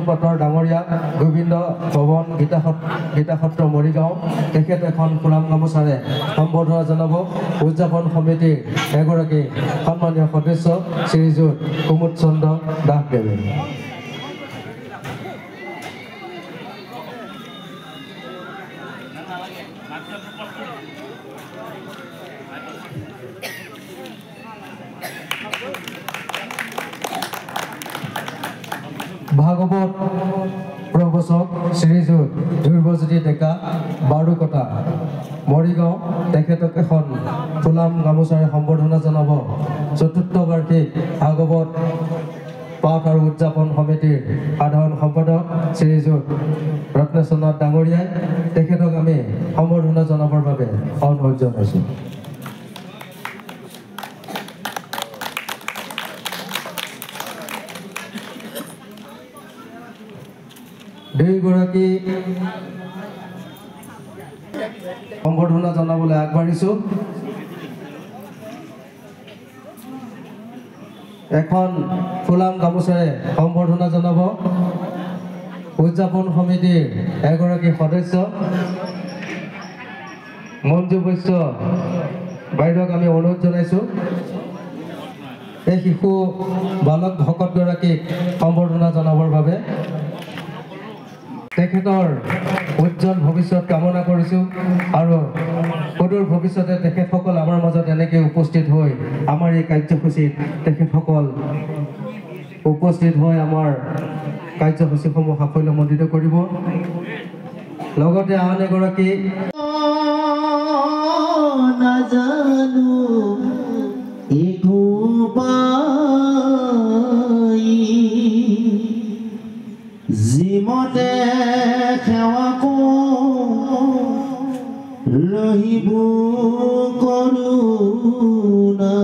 পটৰ ডাঙৰীয়া গোবিন্দ ভৱন গীতা সত্ৰ মৰিগাঁও তেখেত এখন ফুলাম গামোচাৰে সম্বৰ্ধনা জনাব উদযাপন সমিতিৰ এগৰাকী সন্মানীয় সদস্য শ্ৰীযুত কুমুদ চন্দ্ৰ দাসদেৱে। ভাগৱত প্ৰবচক শ্ৰীযুত ধ্ৰুৱজ্যোতি ডেকা বাৰুকটা মৰিগাঁও তেখেতক এখন ফুলাম গামোচাৰে সম্বৰ্ধনা জনাব চতুৰ্থ বাৰ্ষিক ভাগৱত পাঠ আৰু উদযাপন সমিতিৰ সাধাৰণ সম্পাদক শ্ৰীযুত ৰত্নেশ্বৰ নাথ ডাঙৰীয়াই তেখেতক আমি সম্বৰ্ধনা জনাবৰ বাবে অনুৰোধ জনাইছোঁ। দুইগৰাকী সম্বৰ্ধনা জনাবলৈ আগবাঢ়িছোঁ। এখন ফুলাম গামোচাৰে সম্বৰ্ধনা জনাব উদযাপন সমিতিৰ এগৰাকী সদস্য মঞ্জু বৈশ্য বাইদেউক আমি অনুৰোধ জনাইছোঁ। এই শিশু বালক ভকতগৰাকীক সম্বৰ্ধনা জনাবৰ বাবে তেখেতৰ উজ্জ্বল ভৱিষ্যত কামনা কৰিছোঁ আৰু সুদূৰ ভৱিষ্যতে তেখেতসকল আমাৰ মাজত এনেকৈ উপস্থিত হৈ আমাৰ এই কাৰ্যসূচীত তেখেতসকল উপস্থিত হৈ আমাৰ কাৰ্যসূচীসমূহ সাফল্যমণ্ডিত কৰিব। লগতে আন এগৰাকী নাজানো একো জিমতে সেৱা ৰহিব কৰোণা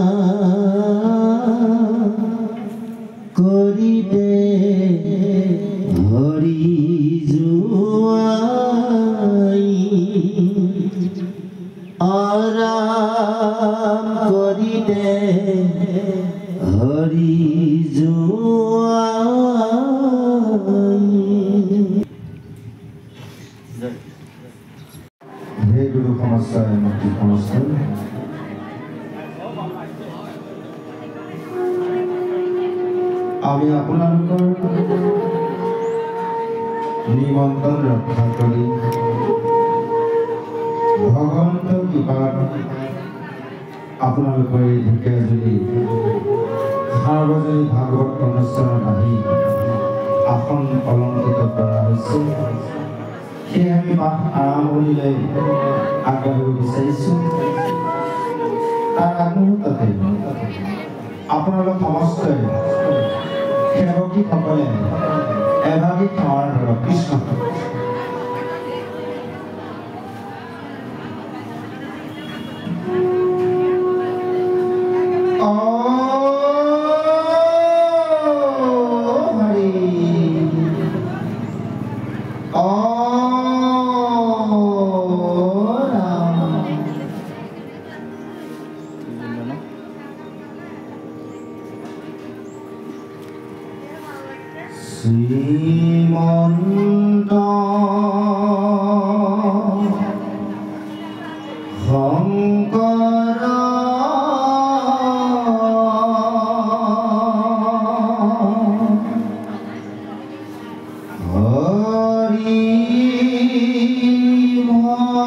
কৰিতে হৰি জোৱাই আৰাম কৰিতে হৰি হে গুৰু সমস্যায় মুক্তি সমস্যা আমি আপোনালোকৰ নিমন্ত্ৰণ ৰক্ষা কৰি ভগৱন্ত কৃপাত আপোনালোকৰ এই ঢেকীয়াজুলি সাৰ্বজনীন ভাগৱত অনুষ্ঠানত আহি আসন অলংকৃত কৰা হৈছে। সেয়ে আমি পাঠ আৰম্ভণিলৈ আগবাঢ়িব বিচাৰিছোঁ। তাৰ আগমুহূৰ্ততে আপোনালোক সমস্তই সেৱকীসকলে এভাগী সেৱাৰ ধৰক কৃষ্ণ শ্ৰীমন্ত শংকৰ হৰি ভকতৰ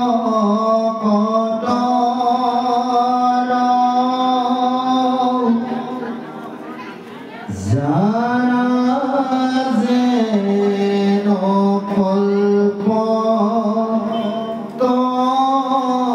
কল্প তৰু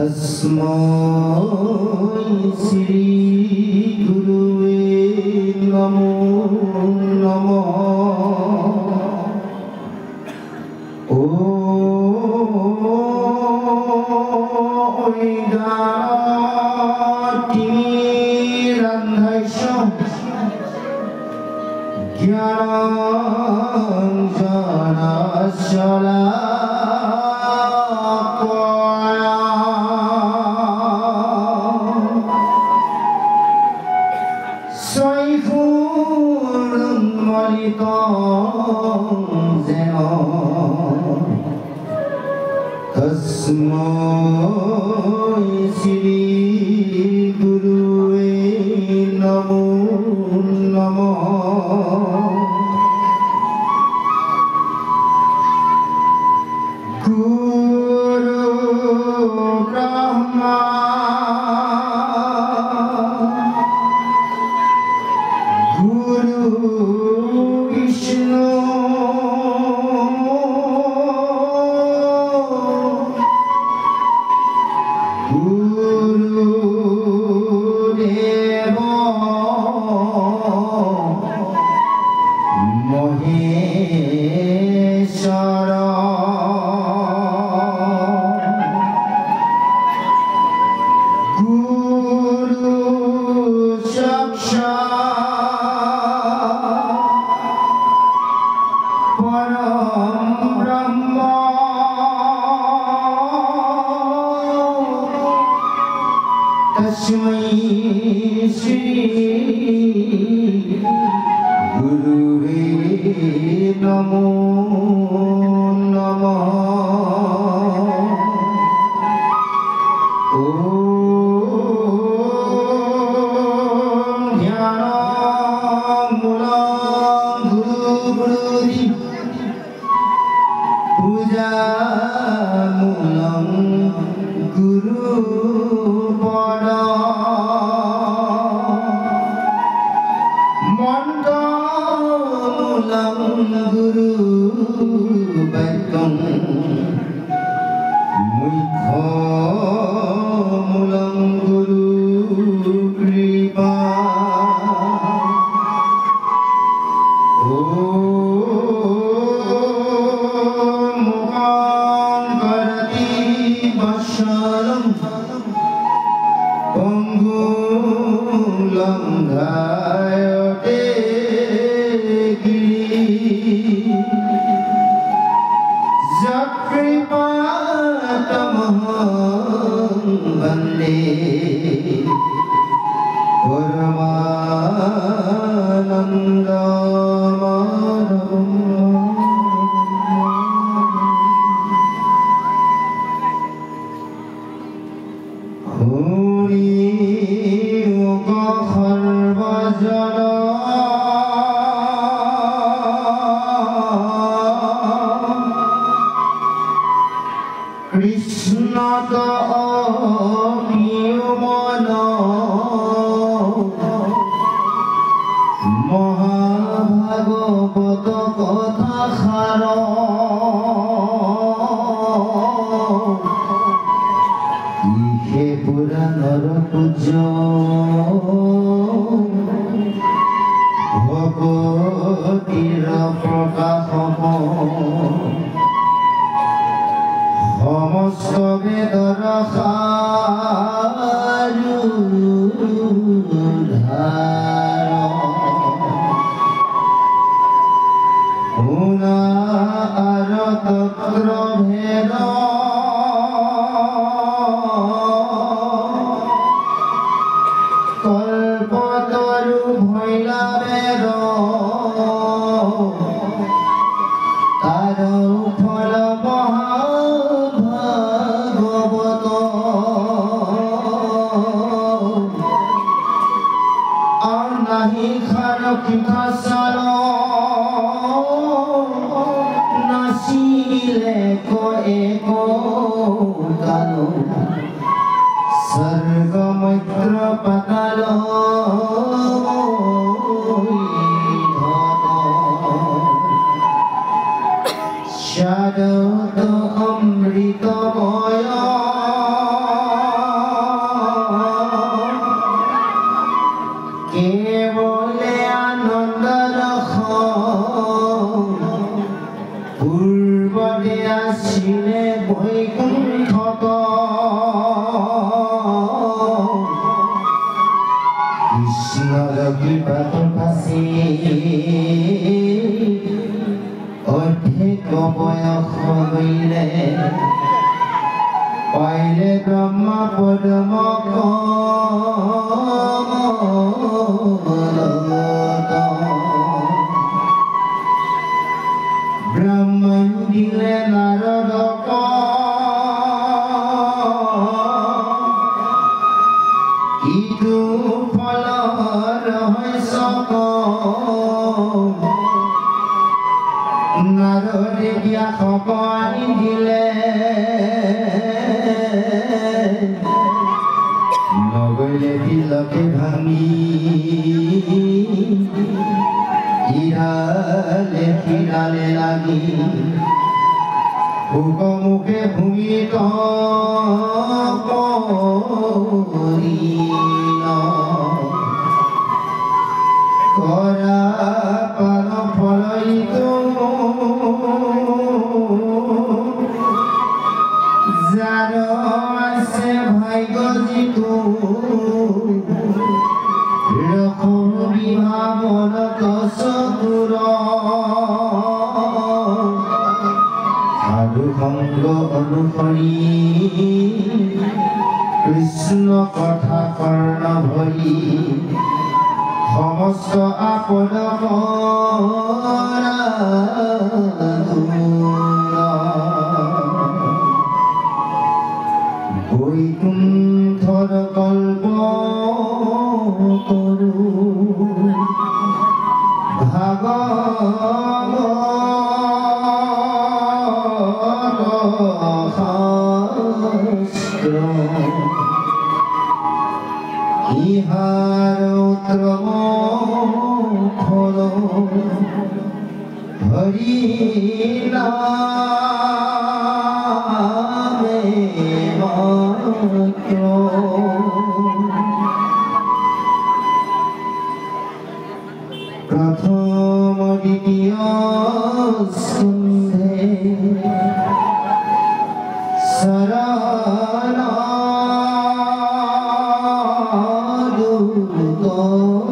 তস্মৈ শ্রী গুরুবে নমো নমঃ ও তস্মৈ শ্রী গুরুবে নমো নমঃ গুরু ব্রহ্মা গুরু বিষ্ণু গুরুদেব মহেশ্বর গুরু সাক্ষাৎ পরম ব্রহ্ম তস্मै শ্রী গুরুবে নমো নমঃ ওম জ্ঞানমূলং গুরুর্ব্রহ্মা পূজামূলং গুরুপদ মন্ত্রমূলং গুরুবাক্যং মুখ্যমূলং গুরুকৃপা মুখং করতি বৎসলং পঙ্গুং লঙ্ঘয়তে গিরিম যৎকৃপাতমহং বন্দে পরমানন্দমাধবম হরি মুখ সর্বজন কৃষ্ণত প্রিয়মন মহাভাগবত কথা সার ইহে পুরাণর পূজ্য ভগবতীর প্রকাশক সমস্ত বেদর সারুধার গুণা আর তত্র ভেদ কল্পতরু ভৈলা বেদ তার ফল মহাভাগবত বৈকুণ্ঠত কৃষ্ণৰ কৃপাত ফাঁচি অধিক বয়স হইলে পাইলে ব্ৰহ্ম পদম ব্ৰহ্মণ দিলে নাৰদক ইটো ফলৰ ৰহস্যক নাৰদে ব্যাসক আনি দিলে নগৈলে তিলকে ভাঙি ইৰালে ফিৰালে লাগি মুখে ভূমিত কৰা পাল ফলইতো যাৰ আছে ভাগ্য যিটো বিভাৱনত চতুৰ সাধু সংগ অনুসৰি কৃষ্ণ কথা কৰ্ণ ভৰি সমস্ত আপদ বৈকুণ্ঠৰ কল্প কৰো ভাগৱত শাস্ত্ৰ ইহাৰ উত্তম ফল হৰি নামে মাত্ৰ প্ৰথম দ্বিতীয় স্কন্ধে শৰণ দুৰ্গয়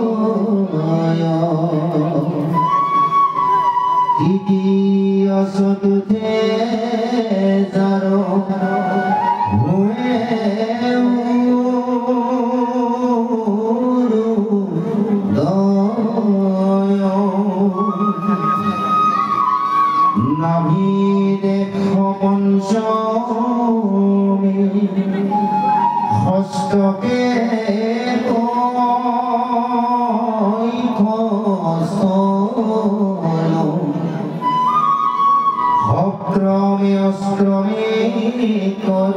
তৃতীয় চতুৰ্থে যাৰ ভূয়ে নাভিদেশ পঞ্চমী হস্তকে হক্ৰমে অস্ত্ৰমে কৰ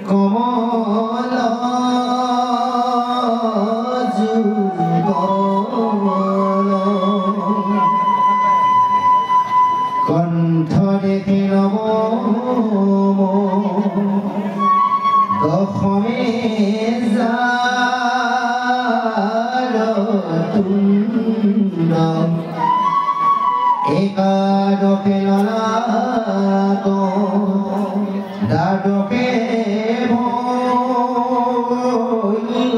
কমল যুগল কণ্ঠ দেখে নম দশমে যাৰ তুণ্ড একাদশে ললাট দ্বাদশে ভৈল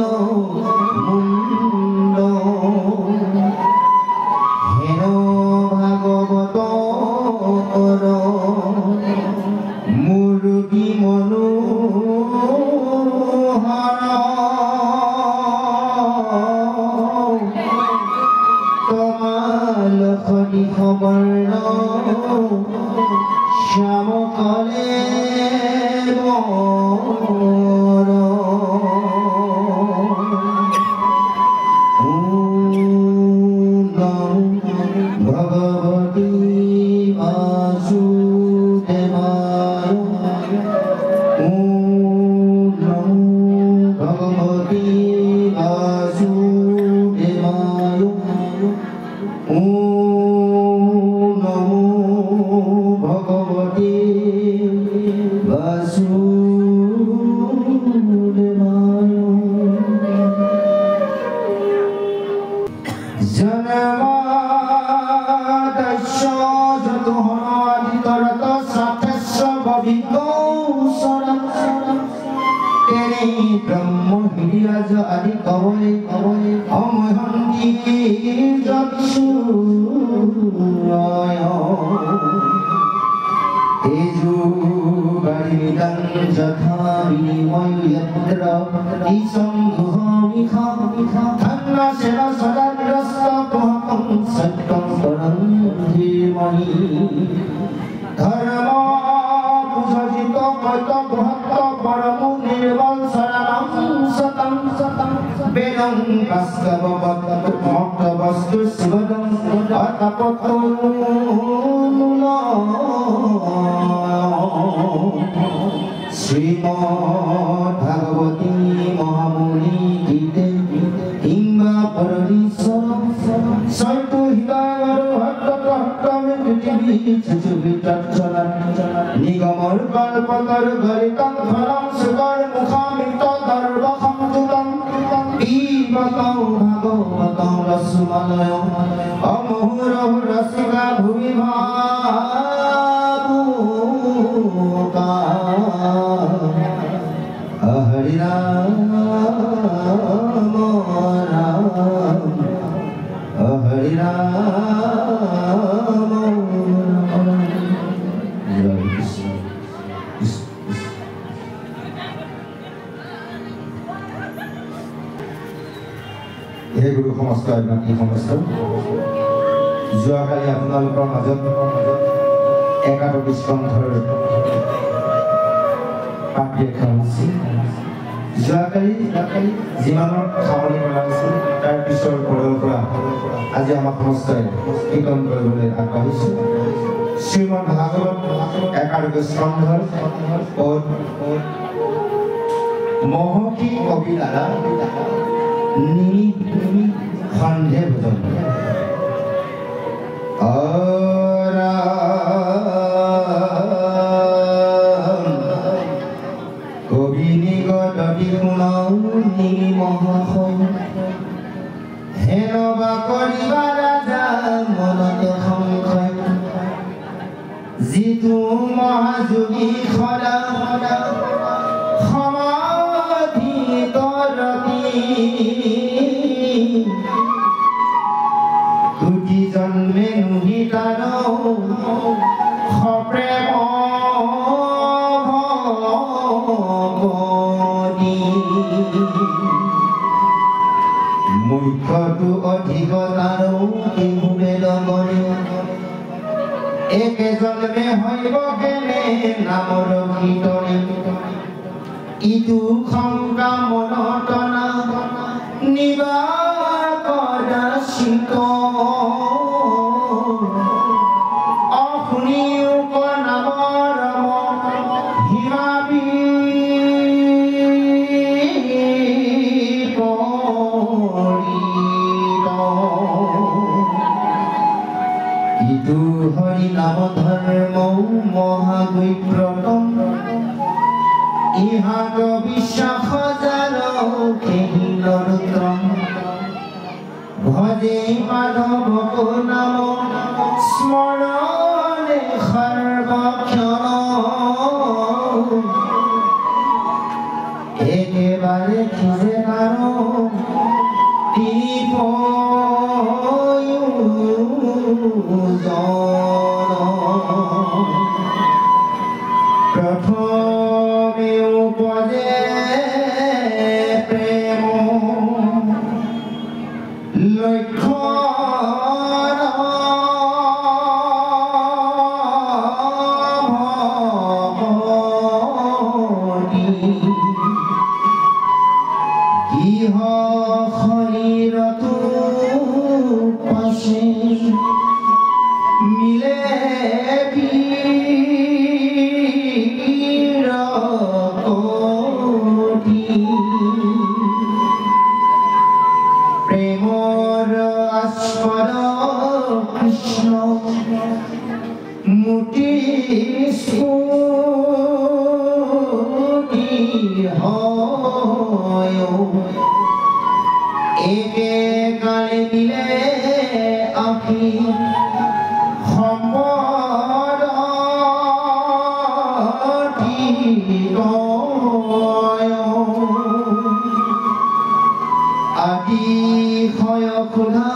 মুণ্ড হেন ভাগৱত মুৰুগী মনোহৰ তমালখনি খবৰ্ণ শ্যামকলে সুরয় এজু বারিদাং যথা বিনিময় যত্র ইসংঘমিখা ধন্না সেবা সদা বিরস্ত পহকং সত্যং পরং ধীমহি ধর্ম পুজজিত কত ভক্ত পরম নির্মল শরণং সতং বেদং বাস্তব মক্ত বস্তু শিবদং অতপতং শ্রীমদ্ ভাগবতী মহামুনি গীতে হিংবা পরিসর সৈতু হৃদয়র হট্টমে পৃথিবী চুচুবি চঞ্চলন নিগমর কল্পতর গরিতং ধরম সুকর মুখামিত দর্বহম তুতং পিবতং ভাগবতং রসমলয় অমোহরহ রসিকা ভুবি ভাবুকা হরি রাম হরি রাম হে গুৰু সমস্ত অজ্ঞাতি সমস্ত যোৱাকালি আপোনালোকৰ মাজত একাদশ স্কন্ধৰ পাঠ দেখা হৈছিল যোৱাকালি যিমানৰ সামৰণি কৰা হৈছিল তাৰ পিছৰ পৰৰ পৰা আজি আমাৰ সমস্তই কীৰ্তন কৰিবলৈ আগবাঢ়িছোঁ শ্ৰীমদ ভাগৱত একাদশ স্কন্ধৰ মহৰ্ষি কবি দ্বাৰা সন্ধে ভোজন কবি নিগত দিগুণী মহাশয় হেনবা কৰিবা ৰাজা মনতে সংশয় যিটো মহাযোগী সদা সমাধিত কোটি জন্মে নুহিতাৰ সপ্ৰেম মুখ্যটো অধিক তাৰো কেহু বেদগৰে একে জন্মে হইব কেনে নামৰ কীৰ্তনে ইটো শংকা মনতনা নিবাকদাচিত অশুনিও নামৰ হিমাবি ইটো হৰি নাম ধৰ্ম মহাগৈপ্ৰতম ইহাত বিশ্বাস জাল ভজে মাধৱ নাম স্মৰণে সৰ্বক্ষণ একেবাৰে খিজে কাৰো প্ৰথমে উপজে প্ৰেম লক্ষ্যণ ভগৱতী গৃহ শৰীৰতো পাছে মিলে প্ৰেমৰ আস্পদ কৃষ্ণ মুটি স্ফুটি হয় একে কালে মিলে আখি সম্পদ আদি ক্ষয় ক্ষুধা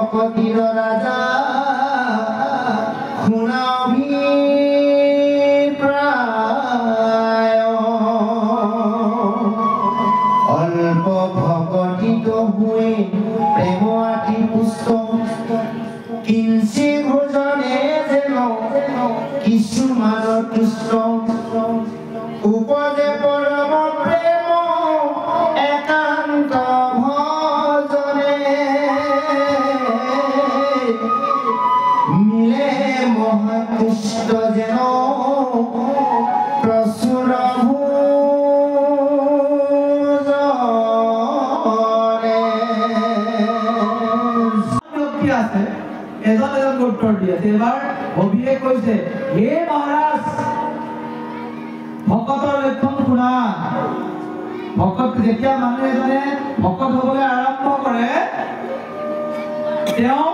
ভকতিৰ ৰাজা শুনাবি প্ৰায় অল্প ভকতিত হৈ প্ৰেম আতি পুষ্ট কিঞ্চি ভোজনে যেন কিছুমানৰ তুষ্ট উপজে পৰম প্ৰেম একান্ত ভজনে মিলে মহাতুষ্ট যেন প্ৰচুৰ আছে এজন উত্তৰ দি আছে এবাৰ অভিয়ে কৈছে হে মহাৰাজ ভকতৰ লক্ষণ শুনা ভকত যেতিয়া মানুহ এজনে ভকত হ'বলৈ আৰম্ভ কৰে তেওঁ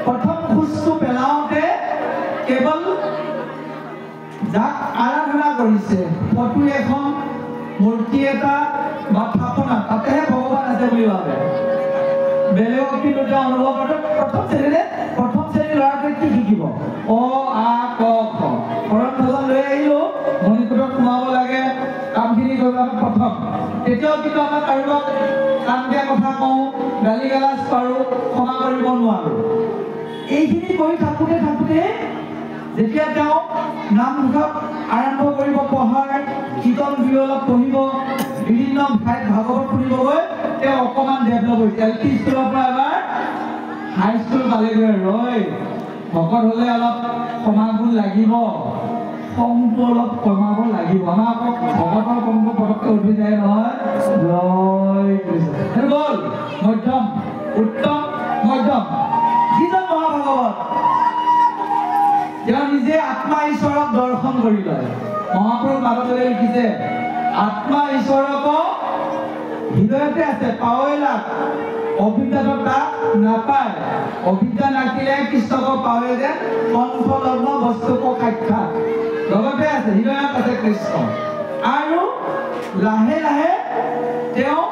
প্ৰথম খোজটো পেলাওঁতে কেৱল যাক আৰাধনা কৰিছে ফটো এখন মূৰ্তি এটা বা থাপনা তাতেহে ভগৱান আছে বুলি ভাবে বেলেগক কিন্তু তেওঁ অনুভৱ কৰে প্ৰথম শ্ৰেণীৰ ল'ৰাটোৱে কি শিকিব অ আ ক খ কৰণ ভজন লৈ আহিলো মণিকূটত সোমাব লাগে কামখিনি কৰিব আমি প্ৰথম তেতিয়াও কিন্তু আমাৰ কাৰোবাক কাম দিয়া কথা কওঁ গালি গালাজ পাৰোঁ ক্ষমা কৰিব নোৱাৰোঁ এইখিনি কৰি থাকোঁতে যেতিয়া তেওঁ নামঘৰত আৰম্ভ কৰিব পঢ়াৰ কীৰ্তন বিৰল পঢ়িব বিভিন্ন ঠাইত ভাগৱত শুনিবগৈ তেওঁ অকণমান ডেভেলপ হৈছে এল পি স্কুলৰ পৰা এবাৰ হাইস্কুল পালেগৈ ৰৈ ভকত হ'লে অলপ ক্ষমাগুণ লাগিব খংটো অলপ কমাব লাগিব আমাৰ আকৌ ভকতৰ খংটো পটককৈ উঠি যায় নহয় জয় কৃষ্ণ গ'ল মধ্যম উত্তম মধ্যম যিজন মহাভাগৱত তেওঁ নিজে আত্মা ঈশ্বৰক দৰ্শন কৰি লয় মহাপুৰুষ মাধৱদেৱে লিখিছে আত্মা ঈশ্বৰক হৃদয়তে আছে পাৱই লাভ অভিজ্ঞতা তাক নাপায় অভিজ্ঞা নাকিলে কৃষ্ণক পাৱে যে কণ্ঠলগ্ন বস্তুক সাক্ষাৎ লগতে আছে হৃদয়ত আছে কৃষ্ণ আৰু লাহে লাহে তেওঁ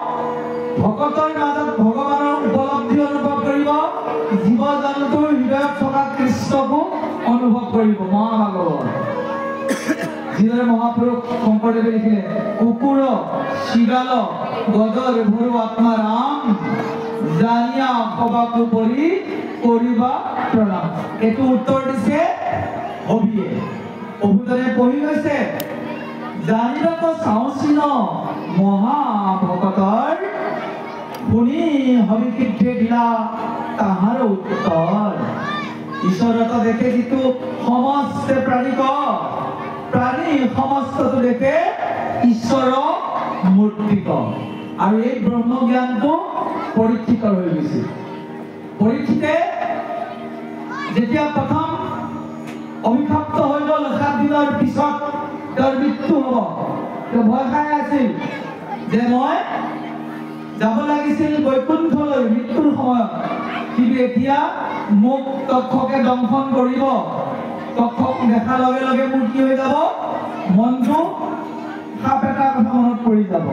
ভকতৰ মাজত ভগৱানৰ উপলব্ধি অনুভৱ কৰিব জীৱ জন্তুৰ হৃদয়ত থকা কৃষ্ণকো অনুভৱ কৰিব মহাভাগৱত যিদৰে মহাপুৰুষ শংকৰদেৱে লিখিলে কুকুৰ শিগাল গজৰ ভৰু আত্মা ৰাম জানিয়া অপবাকু পৰি কৰিবা প্ৰণাম এইটো উত্তৰ দিছে অভিয়ে অভিজনে পঢ়ি গৈছে জানিবাক চাওঁচিন মহাভকতৰ শুনি হবিকৃদ্ধে দিলা তাহাৰ উত্তৰ ঈশ্বৰক দেখে যিটো সমস্ত প্ৰাণী সমস্তটো দেখে ঈশ্বৰ মূৰ্তিক আৰু এই ব্ৰহ্মজ্ঞানটো পৰীক্ষিতৰ হৈ গৈছিল পৰীক্ষিতে যেতিয়া প্ৰথম অভিশপ্ত হৈ গ'ল 7 দিনৰ পিছত তেওঁৰ মৃত্যু হ'ব তেওঁ ভয় খাই আছিল যে মই যাব লাগিছিল বৈকুণ্ঠলৈ মৃত্যুৰ সময়ত কিন্তু এতিয়া মোক তক্ষকে দংশন কৰিব তক্ষক দেখাৰ লগে লগে মোৰ কি হৈ যাব মনটো সাপ এটা কথা মনত পৰি যাব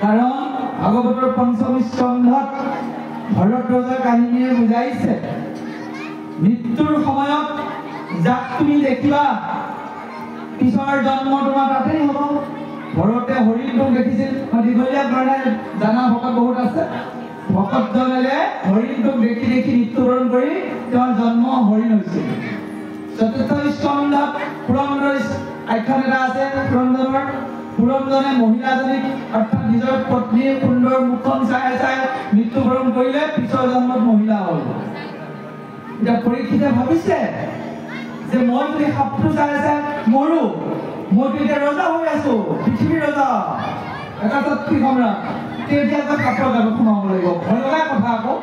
কাৰণ ভাগৱতৰ 5ম স্কন্ধত ভৰত ৰজাৰ কাহিনীয়ে বুজাইছে মৃত্যুৰ সময়ত যাক তুমি দেখিবা পিছৰ জন্ম তোমাৰ তাতেই হ'ব ভৰতে হৰিণটোক দেখিছিল দীঘলীয়া কাৰণে জানা ভকত বহুত আছে ভকতজনে হৰিণটোক দেখি মৃত্যুবৰণ কৰি তেওঁৰ জন্ম হৰিণ হৈছিল 4ৰ্থ স্কন্ধত পুৰন্দৰ আখ্যান এটা আছে পুৰন্দৰে মহিলাজনীক অৰ্থাৎ নিজৰ পত্নীৰ সুন্দৰ মুখখন চাই মৃত্যুবৰণ কৰিলে পিছৰ জন্মত মহিলা হ'ল এতিয়া পৰীক্ষিতে ভাবিছে যে মই যদি সাপটো চাই মৰো মই তেতিয়া ৰজা হৈ আছো পৃথিৱীৰ ৰজা এটা শক্তি সম্ৰাট তেতিয়া কাপৰ গানত সোমাব লাগিব ভয় লগা কথা আকৌ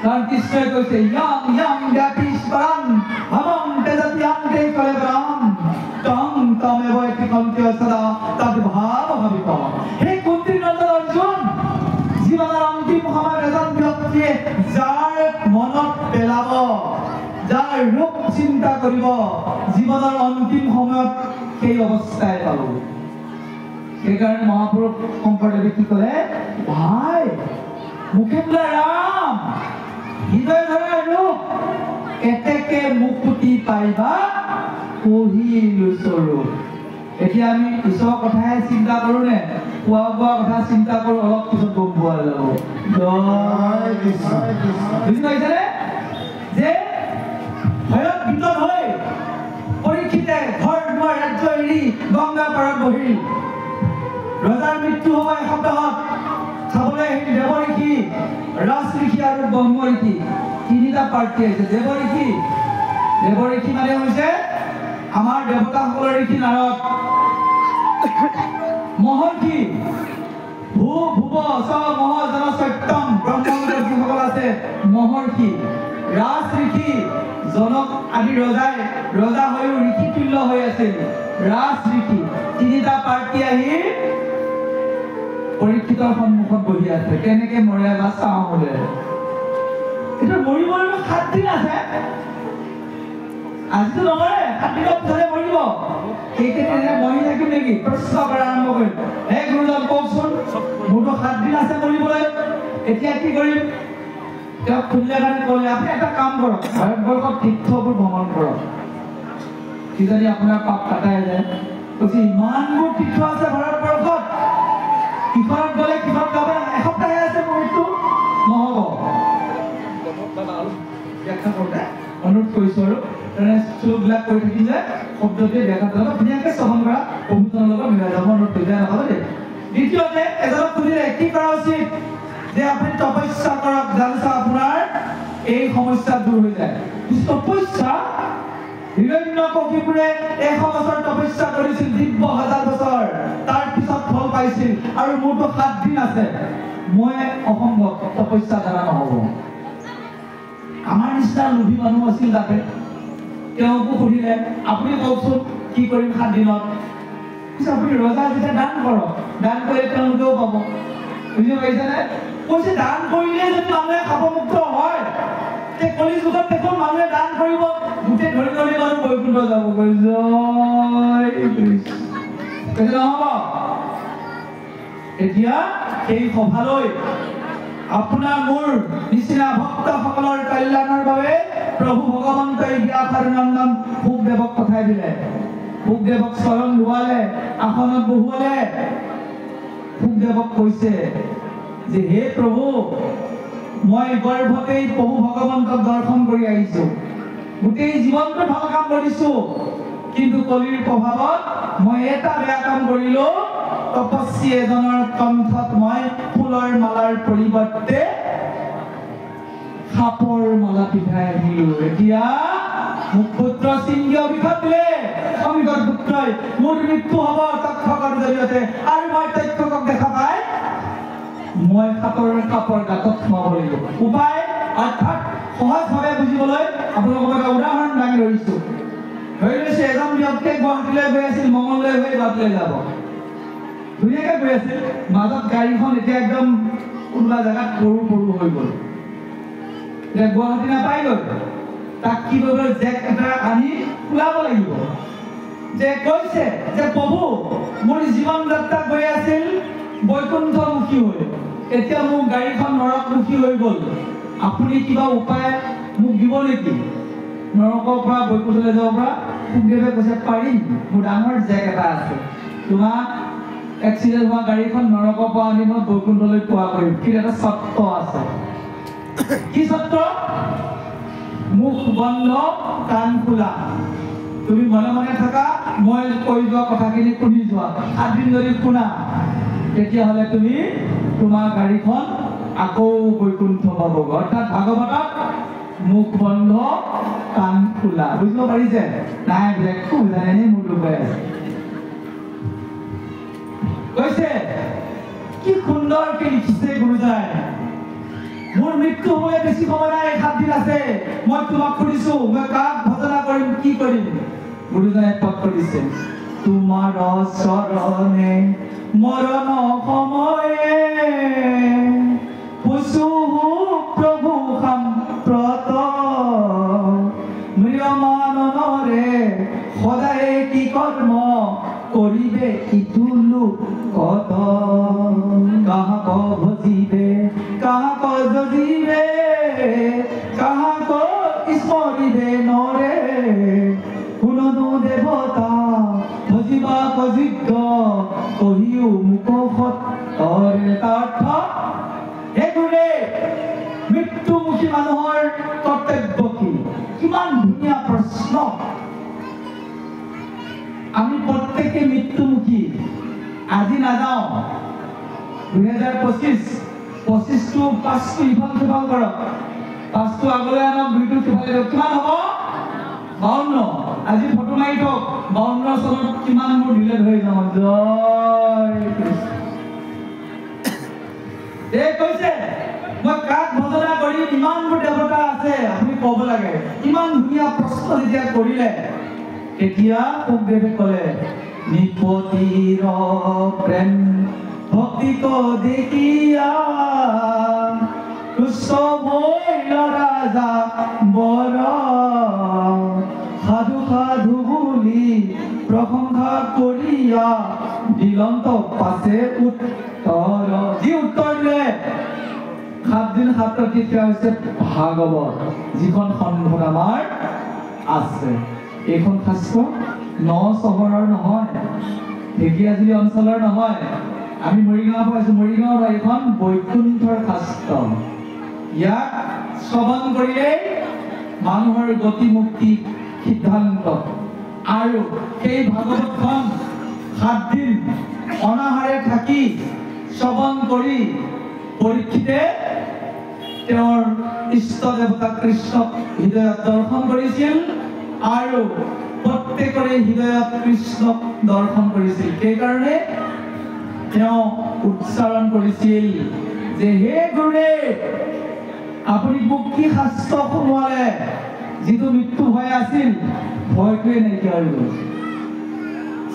কাৰণ কৃষ্ণই কৈছে য়ং জ্ঞাতিস্পৰম হমং তেজত্যান্তে কলেবৰম তং তমেব এতি কন্ত্য সদা তদ্ভাৱ ভাবিত হে কুন্তীৰ নন্দন অৰ্জুন জীৱনৰ অন্তিম সময়ত এজন ব্যক্তিয়ে যাৰ মনত পেলাব যাৰ ৰূপ চিন্তা কৰিব জীৱনৰ অন্তিম সময়ত সেই অৱস্থাই পাব সেইকাৰণে মহাপুৰুষ শংকৰদেৱে কি ক'লে ভাই মুখে বোলে ৰাম হৃদয় ধৰা ৰূপ এতেকে মুকুতি পাইবা কহিলো স্বৰূপ। এতিয়া আমি ঈশ্বৰৰ কথাহে চিন্তা কৰোঁ নে খোৱা বোৱা কথা চিন্তা কৰোঁ? অলপ পিছত গম পোৱা যাব। বুজি পাইছেনে যে ভয়ত বিতত হৈ পৰীক্ষিতে ঘৰ দুৱাৰ ৰাজ্য এৰি গংগা পাৰত বহিল। ৰজাৰ মৃত্যু হ'ব এসপ্তাহত। চাবলৈ আহিল দেৱঋষি, ৰাজঋষি আৰু ব্ৰহ্ম ঋষি, তিনিটা পাৰ্টি আহিছে। দেৱঋষি মানে হৈছে আমাৰ দেৱতাসকলৰ ঋষি নাৰদ। মহৰ্ষি ভূ ভুৱ স মহ জন সত্যম ব্ৰহ্মপুত্ৰৰ যিসকল আছে মহৰ্ষি। ৰাজঋষি জনক আদি ৰজা হৈও ঋষি তুল্য হৈ আছিল ৰাজঋষি। তিনিটা পাৰ্টি আহি পৰীক্ষিতৰ সন্মুখত বহি আছে। কেনেকে মৰে বা চাওঁ বোলে। এইটো মৰিবলৈ 7 দিন আছে। আজিতো নমৰে, 7 দিনৰ পিছতে মৰিব। সেইকেইদিনে মৰি থাকিম নেকি? প্ৰশ্ন কৰা আৰম্ভ কৰিম। হে গুৰুজন কওকচোন, মোৰতো 7 দিন আছে মৰিবলৈ, এতিয়া কি কৰিম? তেওঁক সুধিলে কাৰণে ক'লে আপুনি এটা কাম কৰক, ভাৰতবৰ্ষৰ তীৰ্থবোৰ ভ্ৰমণ কৰক, কিজানি আপোনাৰ পাপ কাটাই যায়। কৈছে ইমানবোৰ তীৰ্থ আছে ভাৰতবৰ্ষত, কিফাৰত গ'লে কিফাৰত যাব এসপ্তাহে আছে মৃত্যু নহ'ব। ব্যাখ্যা কৰোঁতে অনুৰোধ কৰিছোঁ আৰু তেনে শ্লোকবিলাক কৰি থাকিলে শব্দটোৱে ব্যাখ্যা কৰিব ধুনীয়াকৈ শ্ৰৱণ কৰা প্ৰভুজনৰ লগত মিলাই যাব। অনুৰোধ কৰি যায় নহ'ব দেই। দ্বিতীয়তে এজনক সুধিলে কি কৰা উচিত? যে আপুনি তপস্যা কৰক, জানিছা আপোনাৰ এই সমস্যা দূৰ হৈ যায়। তপস্যা হিৰণ্যকশিপুৰে 100 বছৰ তপস্যা কৰিছিল, 10,000 বছৰ, তাৰ পিছত ফল পাইছিল। আৰু মোৰতো 7 দিন আছে, মই অসম্ভৱ, তপস্যা দ্বাৰা নহ'ব। আমাৰ নিচিনা লোভী মানুহ আছিল তাতে। তেওঁকো সুধিলে আপুনি কওকচোন কি কৰিম 7 দিনত? আপুনি ৰজা যেতিয়া দান কৰক, দান কৰিলে তেওঁলোকেও পাব। বুজি পাইছেনে? কৈছে দান কৰিলে যদি মানুহে শাপমুক্ত হয়, তে কলি যুগত দেখোন মানুহে দান কৰিব, গোটেই ধৰি ধৰি মানুহ বৈকুণ্ঠ যাব। কৈছে নহ'ব। এতিয়া সেই সভালৈ আপোনাৰ মোৰ নিচিনা ভক্তসকলৰ কল্যাণৰ বাবে প্ৰভু ভগৱন্তই ব্যাসনন্দন শুকদেৱক পঠাই দিলে। শুকদেৱক চৰণ ধুৱালে, আসনত বহুৱালে। শুকদেৱক কৈছে যে হে প্ৰভু, মই গৰ্ভতেই প্ৰভু ভগৱন্তক দৰ্শন কৰি আহিছোঁ, গোটেই জীৱনটো ভাল কাম কৰিছোঁ, কিন্তু কলিৰ প্ৰভাৱত মই এটা বেয়া কাম কৰিলোঁ। তপস্বী এজনৰ কণ্ঠত মই ফুলৰ মালাৰ পৰিৱৰ্তে সাপৰ মালা পিন্ধাই আহিলোঁ। এতিয়া মোক পুত্ৰ সিংহী অভিশাপ দিলে, অমিগৰ পুত্ৰই মোৰ মৃত্যু হ'ব তক্ষকৰ জৰিয়তে, আৰু মই তক্ষকক দেখা পাই মই সাপৰ গাঁতত সোমাব লাগিব। উপায় অৰ্থাৎ সহজভাৱে বুজিবলৈ আপোনালোকক এটা উদাহৰণ দাঙি ধৰিছোঁ। ধৰি লৈছে এজন ব্যক্তিয়ে গুৱাহাটীলৈ গৈ আছিল, মঙলদৈ হৈ গুৱাহাটীলৈ যাব। ধুনীয়াকৈ গৈ আছিল, মাজত গাড়ীখন এতিয়া একদম কোনোবা জেগাত পৰু হৈ গ'ল। এতিয়া গুৱাহাটী নাপাই গ'ল, তাক কি কৰিব? জেক এটা আনি ওলাব লাগিব। যে কৈছে যে প্ৰভু, মোৰ জীৱন যাত্ৰা গৈ আছিল বৈকুণ্ঠমুখী হৈ, এতিয়া মোৰ গাড়ীখন নৰকমুখী হৈ গ'ল। আপুনি কিবা উপায় মোক দিব নেকি নৰকৰ পৰা বৈকুণ্ঠলৈ যাব পৰা? শুকদেৱে কৈছে পাৰিম, মোৰ ডাঙৰ জেক এটা আছে, তোমাক এক্সিডেণ্ট হোৱা গাড়ীখন নৰকৰ পৰা আনি মই বৈকুণ্ঠলৈ পোৱা কৰিম। কিন্তু এটা চৰ্ত আছে। কি চৰ্ত? মুখ বন্ধ কাণ খোলা। তুমি মনে মনে থাকা, মই কৈ যোৱা কথাখিনি শুনি যোৱা। 7 দিন যদি শুনা, তেতিয়াহ'লে তুমি তোমাৰ গাড়ীখন আকৌ বৈকুণ্ঠ পাব। অৰ্থাৎ ভাগৱতত মুখ বন্ধ কাণ খোলা। বুজিব পাৰিছে? নাই বোলে একো বুজা নাই, মোৰ লুকাই আছে। কৈছে কি সুন্দৰকে লিখিছে গুৰুজনাই, মোৰ মৃত্যু হ'বলৈ বেছি সময় নাই, 7 দিন আছে। মই তোমাক সুধিছোঁ, মই কাক ভজনা কৰিম, কি কৰিম? গুৰুজনাই পত্ৰ দিছে, তোমাৰ চৰণে মৰণ সময়ে পুছু প্ৰভু সাম্প্ৰত, মৃয়মানৰে সদায় কি কৰ্ম কৰিবে ইটো লোকত, কাহা को भजिबे कहाँ को जजिबे कहाँ को स्मरिबे नरे कुनो देवता भजिबा कजिज्ञ कहिও মুখত তৰে তাৰ্থ এগুৰে মৃত্যুমুখী মানুহৰ কৰ্তব্য কি কিমান ধুনীয়া প্ৰশ্ন আমি প্ৰত্যেকে মৃত্যুমুখী আজি নাযাওঁ 2025 পাঁচটো ইফাল সিফাল কৰক পাঁচটো আগলৈ আনক দুইটো সিফালে কিমান হ'ব 52 আজি ফটো মাৰি থওক 52 চনত কিমান মোৰ ডিলেট হৈ যাব জয় কৃষ্ণ এই কৈছে মই কাক ভজনা কৰি ইমান মোৰ দেৱতা আছে আপুনি ক'ব লাগে ইমান ধুনীয়া প্ৰশ্ন যেতিয়া কৰিলে তেতিয়া সুখদেৱে ক'লে নিপতিৰ প্ৰেম ভক্তি কো দেখিয়া তুষ্ট মৈল ৰাজা বৰ সাধু সাধু বুলি প্ৰশংসা কৰিয়া দিগন্ত পাছে উত্তৰ যি উত্তৰ দিলে 7 দিন 7 ৰাতি সেয়া হৈছে ভাগৱত যিখন সন্মুখত আমাৰ আছে এইখন শাস্ত্ৰ ন চহৰৰ নহয় ঢেকীয়াজুলি অঞ্চলৰ নহয় আমি মৰিগাঁও পাইছো মৰিগাঁৱৰ এখন বৈকুণ্ঠৰ শাস্ত্ৰ ইয়াক শ্ৰৱণ কৰিলে মানুহৰ গতি মুক্তি সিদ্ধান্ত আৰু সেই ভাগৱতখন 7 দিন অনাহাৰে থাকি শ্ৰৱণ কৰি পৰীক্ষিতে তেওঁৰ ইষ্ট দেৱতা কৃষ্ণক হৃদয়ত দৰ্শন কৰিছিল আৰু প্ৰত্যেকৰে হৃদয়ত কৃষ্ণক দৰ্শন কৰিছিল সেইকাৰণে তেওঁ উচ্চাৰণ কৰিছিল যে হে গুৰুদেৱ আপুনি মোক কি শাস্ত্ৰ শুনোৱালে যিটো মৃত্যু ভয় আছিল ভয়টোৱে নাইকিয়া হৈ গ'ল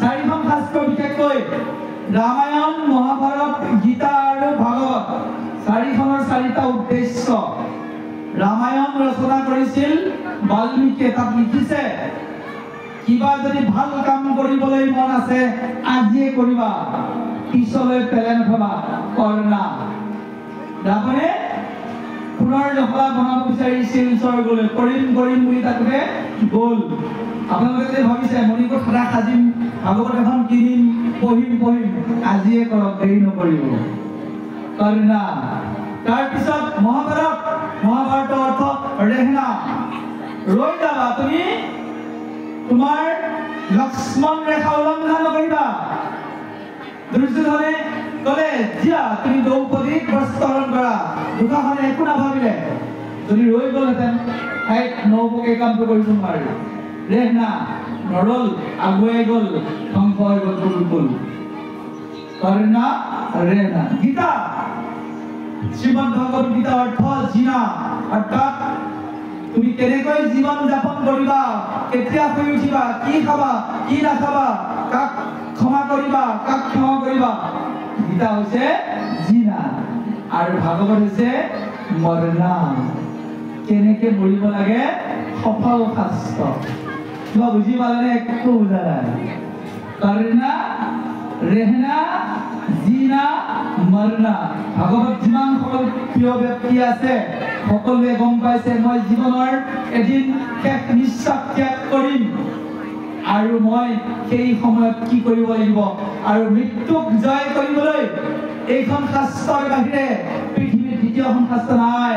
4খন শাস্ত্ৰ বিশেষকৈ ৰামায়ণ মহাভাৰত গীতা আৰু ভাগৱত 4খনৰ 4টা উদ্দেশ্য ৰামায়ণ ৰচনা কৰিছিল বাল্মীকিয়ে তাত লিখিছে কিবা যদি ভাল কাম কৰিবলৈ মন আছে আজিয়ে কৰিবা পিছলৈ পেলাই নথবা কৰনা ৰাৱণে পুনৰ জখলা বনাব বিচাৰিছিল স্বৰ্গলৈ কৰিম বুলি তাতে গ'ল আপোনালোকে যে ভাবিছে মণিকোট সদা সাজিম ভাগৱত এখন কিনিম পঢ়িম আজিয়ে কৰক দেৰি নকৰিব কৰনা তাৰপিছত মহাভাৰতৰ অৰ্থ ৰেহনা ৰৈ যাবা তুমি তোমাৰ লক্ষ্মণ ৰেখা উলংঘন নকৰিবা দুৰ্যোধনে ক'লে জিয়া তুমি দ্ৰৌপদীক বস্ত্ৰহৰণ কৰা দুখাখনে একো নাভাবিলে যদি ৰৈ গ'লহেঁতেন ঠাইত নৌপকে কামটো কৰিব নোৱাৰে ৰেহনা নৰল আগুৱাই গ'ল ধ্বংস হৈ গ'ল কুৰুকুল কৰ্ণা ৰেহনা গীতা শ্ৰীমদ ভগৱত গীতা অৰ্থ জিনা অৰ্থাৎ তুমি কেনেকৈ জীৱন যাপন কৰিবা কেতিয়া শুই উঠিবা কি খাবা কি নাখাবা কাক ক্ষমা কৰিবা কাক ক্ষমা কৰিবা গীতা হৈছে জিনা আৰু ভাগৱত হৈছে মৰণা কেনেকৈ মৰিব লাগে সফল শাস্ত্ৰ কিবা বুজি পালেনে একো বুজা নাই কৰ্ণা ৰেহনা জিনা মৰণা ভাগৱত যিমান সকল প্ৰিয় ব্যক্তি আছে সকলোৱে গম পাইছে মই জীৱনৰ এদিন শেষ নিশ্বাস ত্যাগ কৰিম আৰু মই সেই সময়ত কি কৰিব লাগিব আৰু মৃত্যুক জয় কৰিবলৈ এইখন শাস্ত্ৰৰ বাহিৰে পৃথিৱীৰ দ্বিতীয়খন শাস্ত্ৰ নাই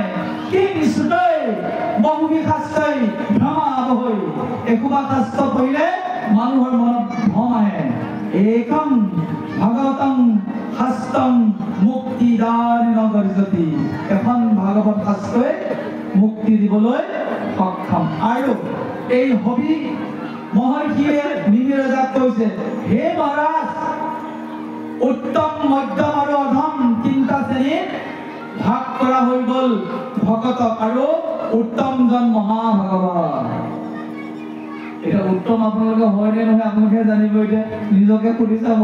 কি নিশ্চয় বহুমী শাস্ত্ৰই ভ্ৰমাবহৈ একোবা শাস্ত্ৰ পঢ়িলে মানুহৰ মনত ভ্ৰম আহে একম ভাগৱতং শাস্ত্ৰং মুক্তিদান গৰ্জতি এখন ভাগৱত শাস্ত্ৰই মুক্তি দিবলৈ সক্ষম আৰু এই হবি মহৰ্ষিয়ে নিমিৰজাক কৈছে হে মহাৰাজ উত্তম মধ্যম আৰু অধম 3টা শ্ৰেণীত ভাগ কৰা হৈ গ'ল ভকতক আৰু উত্তমজন মহাভাগৱত এটা উত্তম আপোনালোকে হয়নে নহয় আপোনালোকে জানিব এতিয়া নিজকে সুধি চাব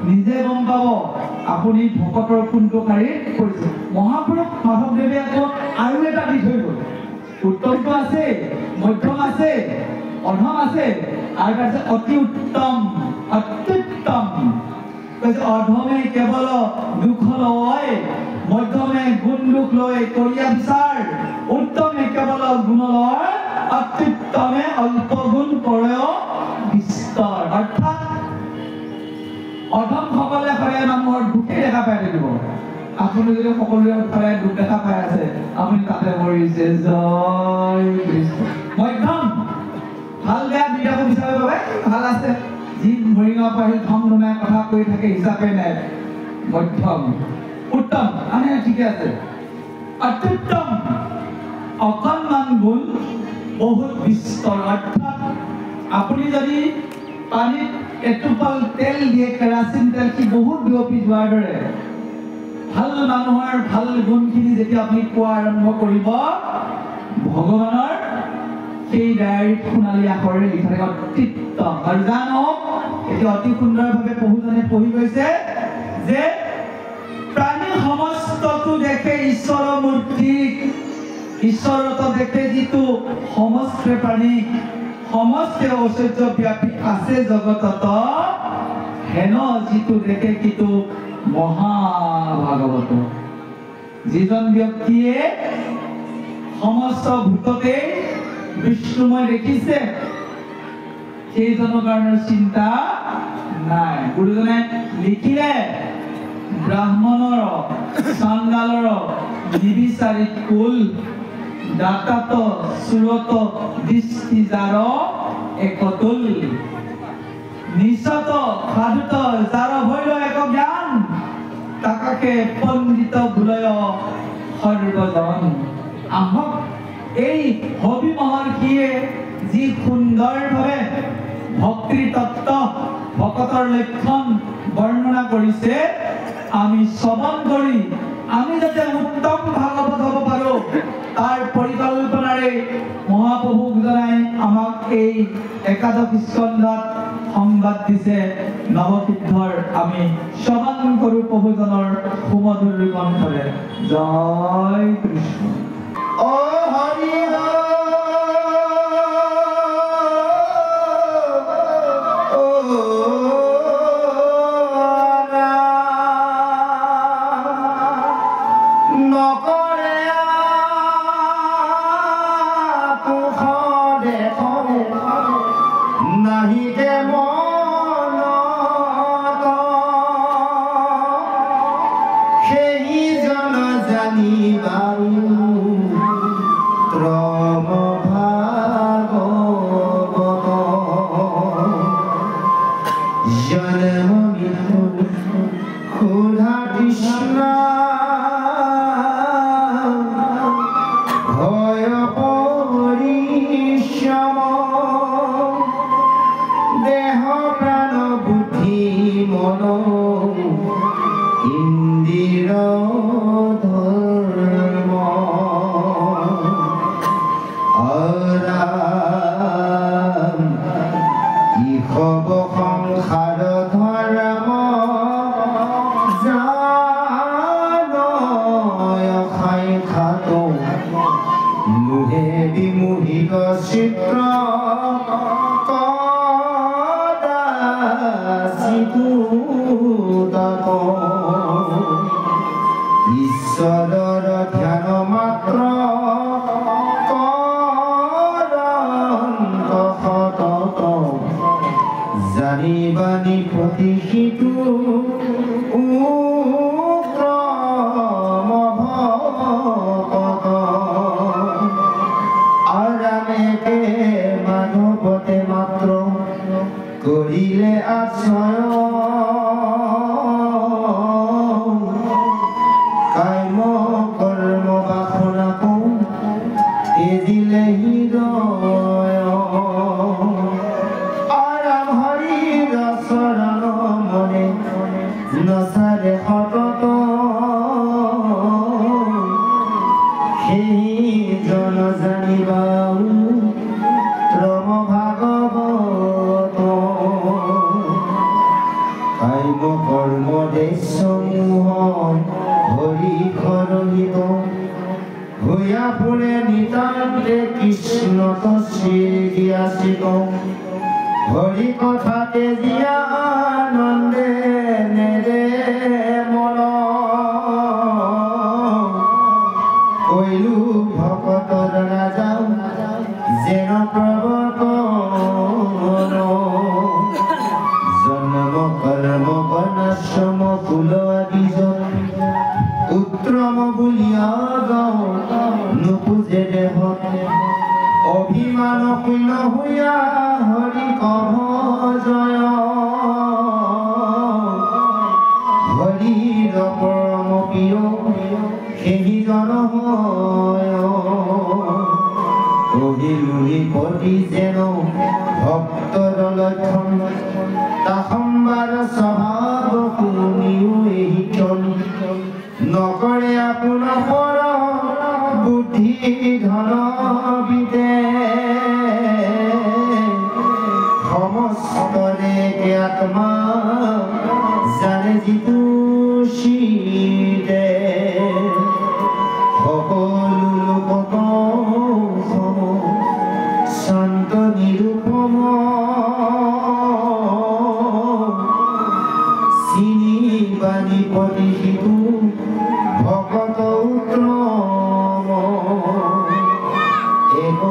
নিজে গম পাব আপুনি ভকতৰ কোনটো শাৰীত পৰিছে মহাপুৰুষ মাধৱদেৱে আকৌ আৰু এটা দি থৈ গ'ল উত্তমটো আছে মধ্যম আছে অধম আছে আৰু আছে অতি উত্তম অত্যুত্তম কৈছে অধমে কেৱল দুখ লয় মধ্যমে গুণ দুখ লৈ কৰিয়া বিচাৰ উত্তমে কেৱল গুণ লয় অত্যুত্তমে অল্প গুণ কৰে বিস্তাৰ অৰ্থাৎ অধম সকলে সদায় মানুহৰ দুখে দেখা পাই থাকিব আপুনি যদি সকলোৰে সদায় দুখ দেখা পাই আছে আপুনি তাতে মৰিছে জয় কৃষ্ণ মধ্যম ভাল বেয়া দুইটাকো বিচাৰিব বাবে ভাল আছে যি মৰিগাঁও পাহি ধম ধমাই কথা কৈ থাকে হিচাপে নাই মধ্যম উত্তম মানে ঠিকে আছে অত্যুত্তম অকণমান গুণ বহুত বিস্তৰ অৰ্থাৎ আপুনি যদি পানীত এটোপাল তেল দিয়ে কেৰাচিন তেল কি বহুত বিয়পি যোৱাৰ দৰে ভাল মানুহৰ ভাল গুণখিনি যেতিয়া আপুনি পোৱা আৰম্ভ কৰিব ভগৱানৰ সেই ডায়েৰীত সোণালী আখৰেৰে লিখা থাকে অত্যুত্তম আৰু জানো এতিয়া অতি সুন্দৰভাৱে পঢ়ুজনে পঢ়ি গৈছে যে প্ৰাণী সমস্তটো দেখে ঈশ্বৰৰ মূৰ্তিক ঈশ্বৰত দেখে যিটো সমস্ত প্ৰাণী সমস্ত ঐশ্বৰ্য ব্যাপী আছে জগতত হেন যিটো দেখে কিন্তু মহাভাগৱত যিজন ব্যক্তিয়ে সমস্ত ভূততে বিষ্ণুময় দেখিছে সেইজনৰ কাৰণে চিন্তা নাই গুৰুজনে লিখিলে ব্ৰাহ্মণৰ চাণ্ডালৰ নিবিচাৰি কুল দাতাত সুরত দৃষ্টি যার একতুল নিশত সাধুত যার হইল এক জ্ঞান তাকাকে পণ্ডিত বুলয় সর্বজন আহক এই হবি মহর্ষিয়ে যি সুন্দৰভাৱে ভক্তিৰ তত্ত্ব ভকতৰ লক্ষণ বৰ্ণনা কৰিছে আমি শ্ৰৱণ কৰি আমি যাতে উত্তম ভাগৱত হ'ব পাৰো তাৰ পৰিকল্পনাৰে মহাপ্ৰভু জনাই আমাক এই একাদশ স্কন্ধত সংবাদ দিছে নৱসিদ্ধৰ আমি শ্ৰৱণ কৰো প্ৰভুজনৰ সুমধুৰ কণ্ঠৰে জয় কৃষ্ণ ও হৰি ঈশ্বৰৰ ধ্যান মাত্ৰ জানিবানি প্ৰতিষিটো আৰামেকে মানৱতে মাত্ৰ কৰিলে আশ্ৰয় কাম কৰ্ম বাসনাকো তেজিলে হৃদয় আৰাম হৰিৰ চৰণ মনে নচাৰে সতত সেইজন জানিবা ৰম ভাগৱত কাম কৰ্ম দেশসমূহ হৰি খৰহিত ভূয়া ফুৰে নিতান্তে কৃষ্ণত শ্ৰীয়াসিত হৰি কথাতে জিয়া আনন্দে নেৰে উত্তম বুলিয়া গাওঁ নুপুজে দেহত অভিমান শূন্য হৈয়া হৰি কহ জয় হৰিৰ পৰম প্ৰিয় সেইজন হয় কহিলুনি পতি যেন ভক্তৰ লক্ষণ তাসম্বাৰ স্বভাৱ শুনিও এইজন নকৰে আপোনাৰ পৰ বুদ্ধি ধন বিদে সমস্তৰে আত্মা জানে যিটো শিৰে সকলো লোকক শান্ত নিৰূপম চিনি বাণী প্ৰতিহিতু ভকত উত্তম এক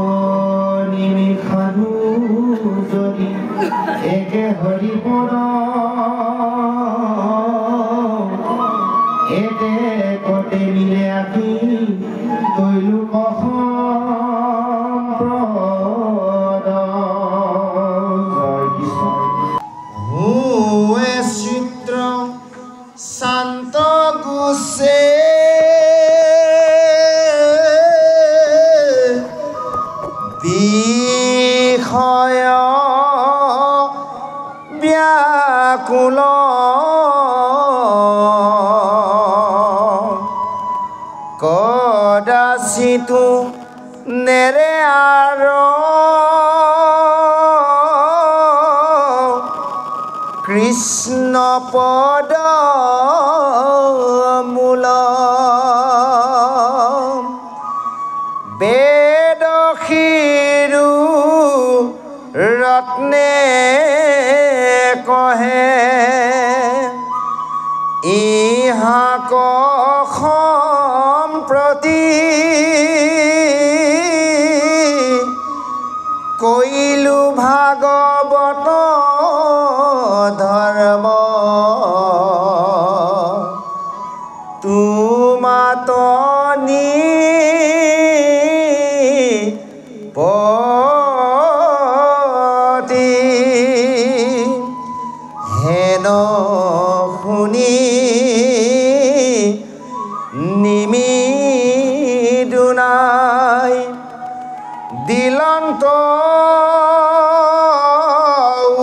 নিমিষানু যদি একে হৰিপদ এতে কতে মিলে আহি তৈলোক সম্প্ৰদ জয় কৃষ্ণ হুৱে চিত্ৰ শান্ত গুছে বিষয় ব্যাকুল কদাচিতো নেৰে আৰ কৃষ্ণ পদ মূল বেদ শিৰো ৰত্নে কহে ইহাক সম্প্ৰতি কৈলো ভাগৱত ধৰ্ম তুমাতনি পতি হেন শুনি নিমিদুনাই দিলন্ত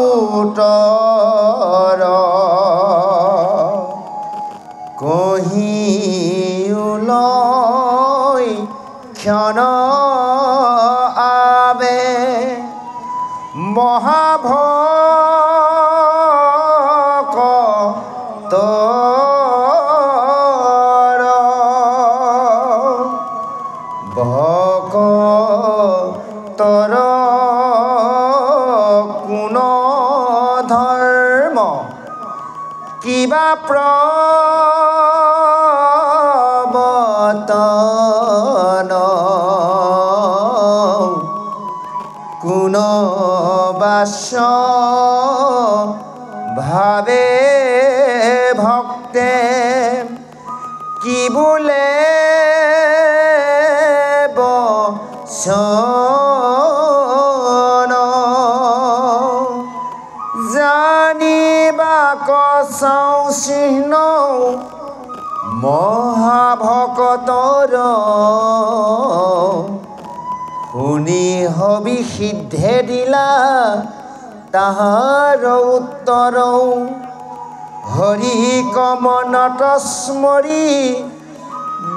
উত্তৰ কহিউলৈ ক্ষণ আবে মহাভকতৰ ভকতৰ কোন ধৰ্ম কিবা প্ৰবৰ্তন কোন বাস্য ভাবে ভক্তে কি বোলে বচন জানিবা কচাও চিহ্ন মহাভকতৰ শুনি হবি সিদ্ধে দিলা তাহাৰ উত্তৰ হৰি কমনত স্মৰি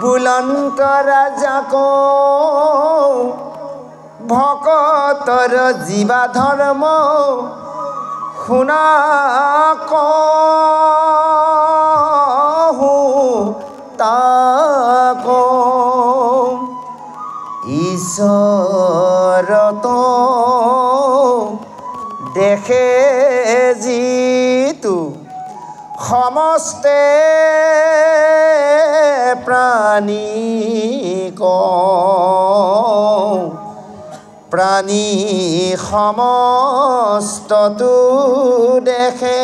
বুলন্ত ৰাজাক ভকতৰ জীৱা ধৰ্ম শুনা কহো তাক ঈশ্বৰত দেখে যিটো সমস্তে প্ৰাণীক প্ৰাণী সমস্তটো দেখে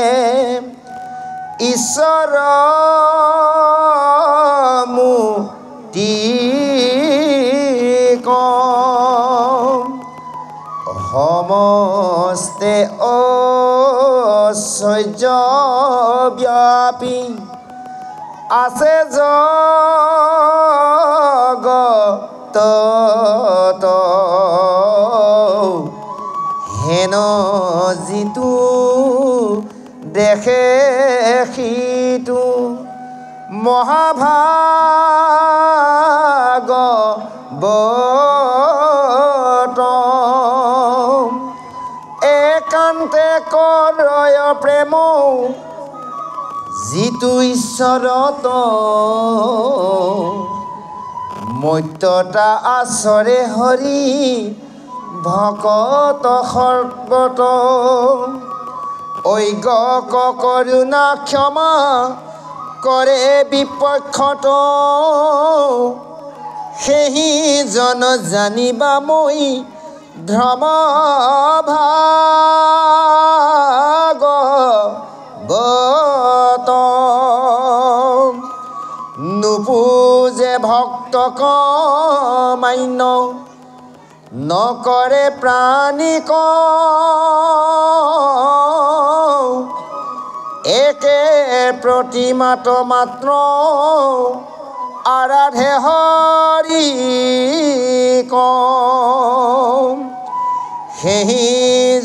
ঈশ্বৰ মুক্তিকম সমস্তে ঐশ্বৰ্য ব্যাপী আছে জগতত হেন যিটো দেখে সিটো মহাভাগৱত একান্তে কৰয় প্ৰেম যিটো ঈশ্বৰত মৰ্ত্যতা আচৰে হৰি ভকত সৰ্বত ঐগ কৰোণা ক্ষমা কৰে বিপক্ষত সেহি জন জানিবা মই ধৰ্ম ভাগৱত নুপুজে ভক্তক মান্য নকৰে প্ৰাণীক একে প্ৰতিমাত মাত্ৰ আৰাধে হৰি সেহি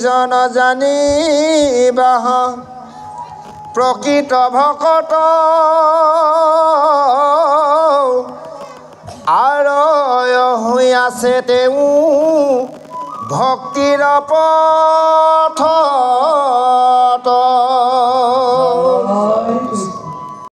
জন জানিবা প্ৰকৃত ভকত আৰয় হৈ আছে তেওঁ ভক্তিৰ পথত